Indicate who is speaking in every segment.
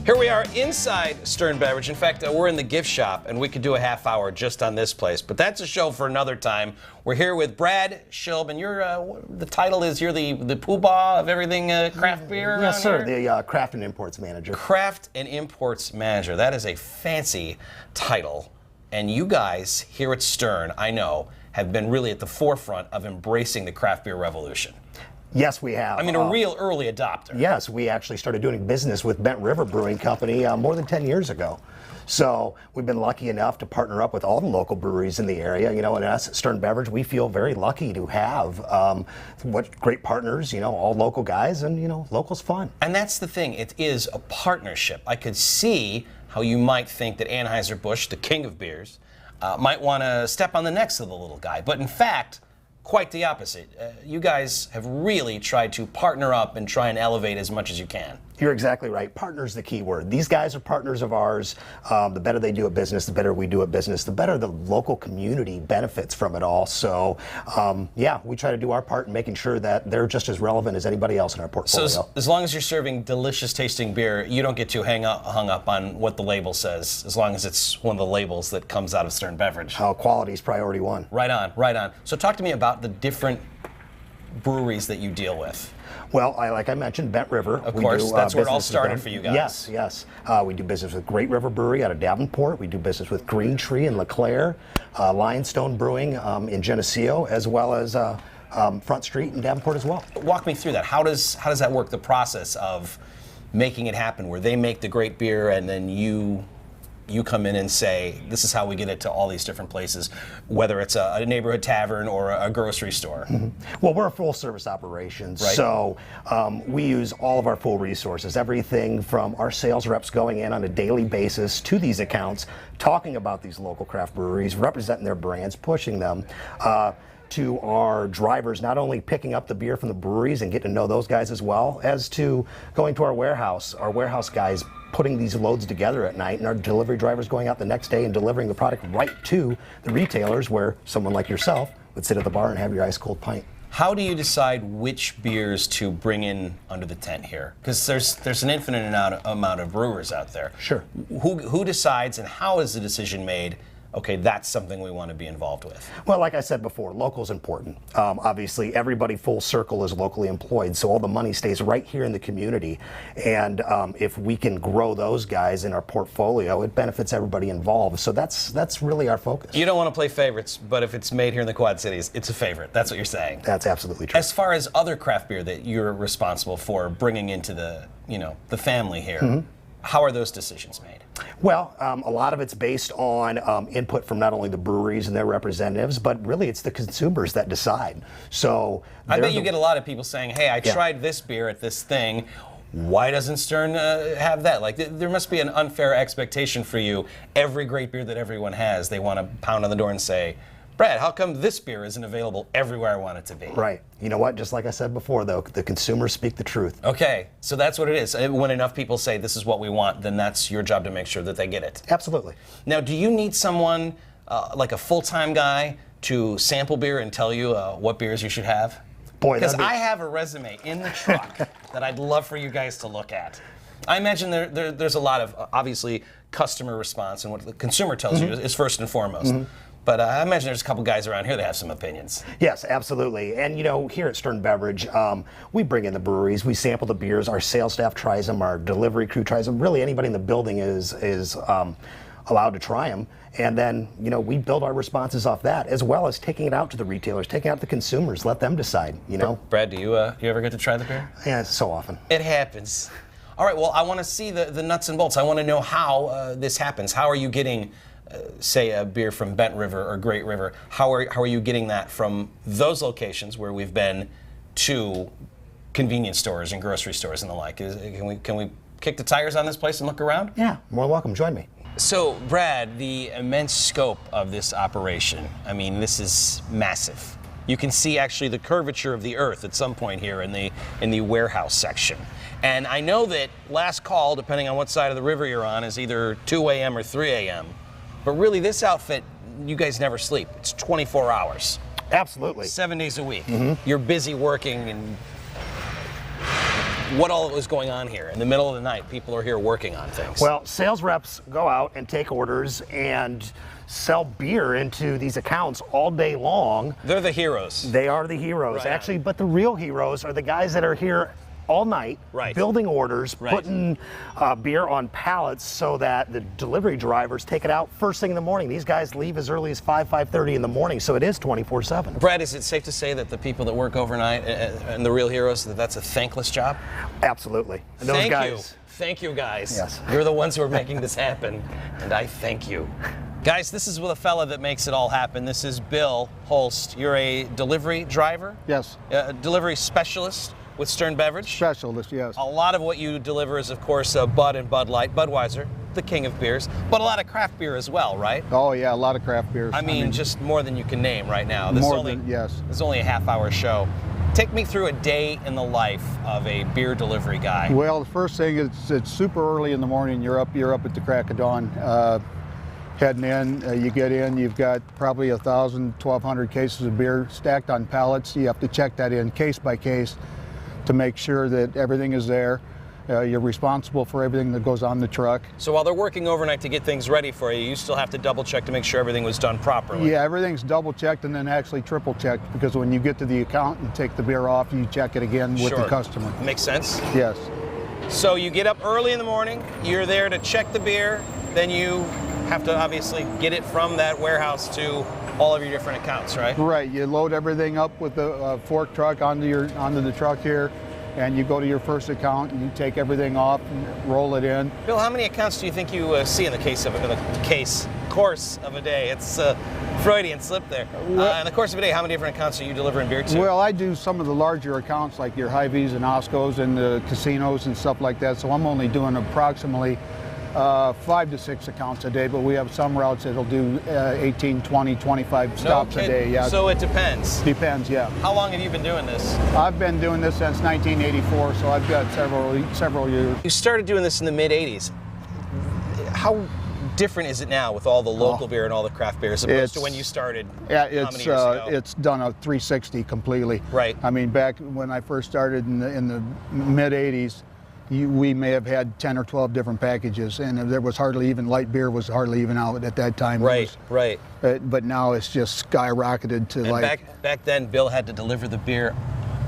Speaker 1: Here we are inside Stern Beverage. In fact, we're in the gift shop, and we could do a half hour just on this place, but that's a show for another time. We're here with Brad Schilb, and you're, the title is you're the poobah of everything craft beer around
Speaker 2: Yes, sir,
Speaker 1: here?
Speaker 2: the Craft and Imports Manager.
Speaker 1: Craft and Imports Manager. That is a fancy title, and you guys here at Stern, I know, have been really at the forefront of embracing the craft beer revolution.
Speaker 2: Yes, we have.
Speaker 1: I mean, a real early adopter.
Speaker 2: Yes, we actually started doing business with Bent River Brewing Company more than 10 years ago. So we've been lucky enough to partner up with all the local breweries in the area. You know, and us at Stern Beverage, we feel very lucky to have what great partners, you know, all local guys, and, you know, local's fun.
Speaker 1: And that's the thing, it is a partnership. I could see how you might think that Anheuser-Busch, the king of beers, might want to step on the necks of the little guy. But in fact, quite the opposite. You guys have really tried to partner up and try and elevate as much as you can.
Speaker 2: You're exactly right. Partner's the key word. These guys are partners of ours. The better they do a business, the better we do a business, the better the local community benefits from it all. So, yeah, we try to do our part in making sure that they're just as relevant as anybody else in our portfolio.
Speaker 1: So as long as you're serving delicious tasting beer, you don't get too hung up on what the label says, as long as it's one of the labels that comes out of Stern Beverage.
Speaker 2: Quality is priority one.
Speaker 1: Right on, right on. So talk to me about the different breweries that you deal with.
Speaker 2: Well, like I mentioned, Bent River.
Speaker 1: Of course, that's where it all started for you guys.
Speaker 2: Yes, yes. We do business with Great River Brewery out of Davenport. We do business with Green Tree in LeClaire, Lionstone Brewing in Geneseo, as well as Front Street in Davenport as well.
Speaker 1: Walk me through that. How does that work, the process of making it happen, where they make the great beer and then you come in and say, this is how we get it to all these different places, whether it's a neighborhood tavern or a grocery store?
Speaker 2: Mm-hmm. Well, we're a full service operation, right. So we use all of our full resources, everything from our sales reps going in on a daily basis to these accounts, talking about these local craft breweries, representing their brands, pushing them, to our drivers, not only picking up the beer from the breweries and getting to know those guys as well, as to going to our warehouse guys putting these loads together at night, and our delivery drivers going out the next day and delivering the product right to the retailers, where someone like yourself would sit at the bar and have your ice cold pint.
Speaker 1: How do you decide which beers to bring in under the tent here? Because there's an infinite amount of brewers out there.
Speaker 2: Sure.
Speaker 1: Who decides, and how is the decision made? Okay, that's something we want to be involved with.
Speaker 2: Well, like I said before, local is important. Obviously, everybody full circle is locally employed, so all the money stays right here in the community. And if we can grow those guys in our portfolio, it benefits everybody involved. So that's really our focus.
Speaker 1: You don't want to play favorites, but if it's made here in the Quad Cities, it's a favorite. That's what you're saying.
Speaker 2: That's absolutely true.
Speaker 1: As far as other craft beer that you're responsible for bringing into the family here, mm-hmm. How are those decisions made?
Speaker 2: Well, a lot of it's based on input from not only the breweries and their representatives, but really it's the consumers that decide. So
Speaker 1: I bet you get a lot of people saying, hey, I tried this beer at this thing. Why doesn't Stern have that? Like, there must be an unfair expectation for you. Every great beer that everyone has, they want to pound on the door and say, Brad, how come this beer isn't available everywhere I want it to be?
Speaker 2: Right. You know what? Just like I said before, though, the consumers speak the truth.
Speaker 1: Okay. So that's what it is. When enough people say this is what we want, then that's your job to make sure that they get it.
Speaker 2: Absolutely.
Speaker 1: Now, do you need someone, like a full-time guy, to sample beer and tell you what beers you should have?
Speaker 2: Boy,
Speaker 1: because I have a resume in the truck that I'd love for you guys to look at. I imagine there's a lot of, obviously, customer response, and what the consumer tells mm-hmm. you is first and foremost. Mm-hmm. But I imagine there's a couple guys around here that have some opinions.
Speaker 2: Yes, absolutely. And, you know, here at Stern Beverage, we bring in the breweries, we sample the beers, our sales staff tries them, our delivery crew tries them. Really, anybody in the building is allowed to try them. And then, you know, we build our responses off that, as well as taking it out to the retailers, taking it out to the consumers, let them decide, you know.
Speaker 1: Brad, do you ever get to try the beer?
Speaker 2: Yeah, so often.
Speaker 1: It happens. All right, well, I want to see the nuts and bolts. I want to know how this happens. How are you getting... say a beer from Bent River or Great River, how are you getting that from those locations where we've been to convenience stores and grocery stores and the like? Can we kick the tires on this place and look around?
Speaker 2: Yeah, more welcome. Join me.
Speaker 1: So, Brad, the immense scope of this operation, I mean, this is massive. You can see actually the curvature of the earth at some point here in the warehouse section. And I know that last call, depending on what side of the river you're on, is either 2 a.m. or 3 a.m. But really, this outfit, you guys never sleep. It's 24 hours.
Speaker 2: Absolutely.
Speaker 1: 7 days a week. Mm-hmm. You're busy working and what all was going on here. In the middle of the night, people are here working on things.
Speaker 2: Well, sales reps go out and take orders and sell beer into these accounts all day long.
Speaker 1: They're the heroes.
Speaker 2: They are the heroes,
Speaker 1: Right.
Speaker 2: actually, but the real heroes are the guys that are here all night,
Speaker 1: Right.
Speaker 2: building orders,
Speaker 1: Right.
Speaker 2: putting beer on pallets so that the delivery drivers take it out first thing in the morning. These guys leave as early as 5:30 in the morning, so it is 24/7.
Speaker 1: Brad, is it safe to say that the people that work overnight and the real heroes, that's a thankless job?
Speaker 2: Absolutely. And those
Speaker 1: Thank you.
Speaker 2: guys.
Speaker 1: Thank you, guys.
Speaker 2: Yes.
Speaker 1: You're the ones who are making this happen, and I thank you. Guys, this is with a fella that makes it all happen. This is Bill Holst. You're a delivery driver?
Speaker 3: Yes,
Speaker 1: A delivery specialist with Stern Beverage?
Speaker 3: specialist, yes.
Speaker 1: A lot of what you deliver is, of course, Bud and Bud Light, Budweiser, the king of beers, but a lot of craft beer as well, right?
Speaker 3: Oh yeah, a lot of craft beers.
Speaker 1: I mean, just more than you can name right now. This
Speaker 3: more
Speaker 1: is only,
Speaker 3: than, yes.
Speaker 1: This is only a half-hour show. Take me through a day in the life of a beer delivery guy.
Speaker 3: Well, the first thing is it's super early in the morning. You're up at the crack of dawn. Heading in, you get in, you've got probably 1,000, 1,200 cases of beer stacked on pallets. You have to check that in case by case to make sure that everything is there. You're responsible for everything that goes on the truck.
Speaker 1: So while they're working overnight to get things ready for you, you still have to double check to make sure everything was done properly.
Speaker 3: Yeah, everything's double checked and then actually triple checked, because when you get to the account and take the beer off, you check it again with
Speaker 1: Sure.
Speaker 3: the customer.
Speaker 1: Makes sense.
Speaker 3: Yes.
Speaker 1: So you get up early in the morning, you're there to check the beer, then you have to obviously get it from that warehouse to all of your different accounts, right?
Speaker 3: Right, you load everything up with the fork truck onto the truck here, and you go to your first account and you take everything off and roll it in.
Speaker 1: Bill, how many accounts do you think you see in the course of a day? It's a Freudian slip there. In the course of a day, how many different accounts are you delivering beer to?
Speaker 3: Well, I do some of the larger accounts like your Hy-Vees and Oscos and the casinos and stuff like that, so I'm only doing approximately 5 to 6 accounts a day, but we have some routes that'll do 18, 20, 25 stops a day. Yeah.
Speaker 1: So it depends.
Speaker 3: Depends, yeah.
Speaker 1: How long have you been doing this?
Speaker 3: I've been doing this since 1984, so I've got several years.
Speaker 1: You started doing this in the mid-'80s. How different is it now with all the local beer and all the craft beer as opposed to when you started?
Speaker 3: Yeah,
Speaker 1: how many years ago?
Speaker 3: it's done a 360 completely.
Speaker 1: Right.
Speaker 3: I mean, back when I first started in the mid-'80s, we may have had 10 or 12 different packages, and there was hardly even, light beer was hardly even out at that time.
Speaker 1: Right, right.
Speaker 3: But now it's just skyrocketed to
Speaker 1: And back then, Bill had to deliver the beer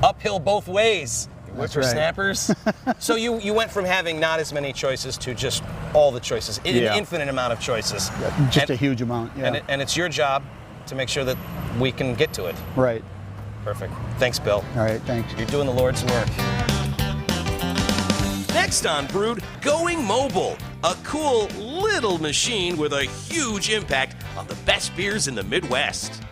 Speaker 1: uphill both ways.
Speaker 3: That's right.
Speaker 1: Whippersnappers. So you went from having not as many choices to just all the choices, an infinite amount of choices.
Speaker 3: Just a huge amount, yeah.
Speaker 1: And it's your job to make sure that we can get to it.
Speaker 3: Right.
Speaker 1: Perfect. Thanks, Bill.
Speaker 3: All right, thanks.
Speaker 1: You're doing the Lord's work. Next on Brewed, going mobile. A cool little machine with a huge impact on the best beers in the Midwest.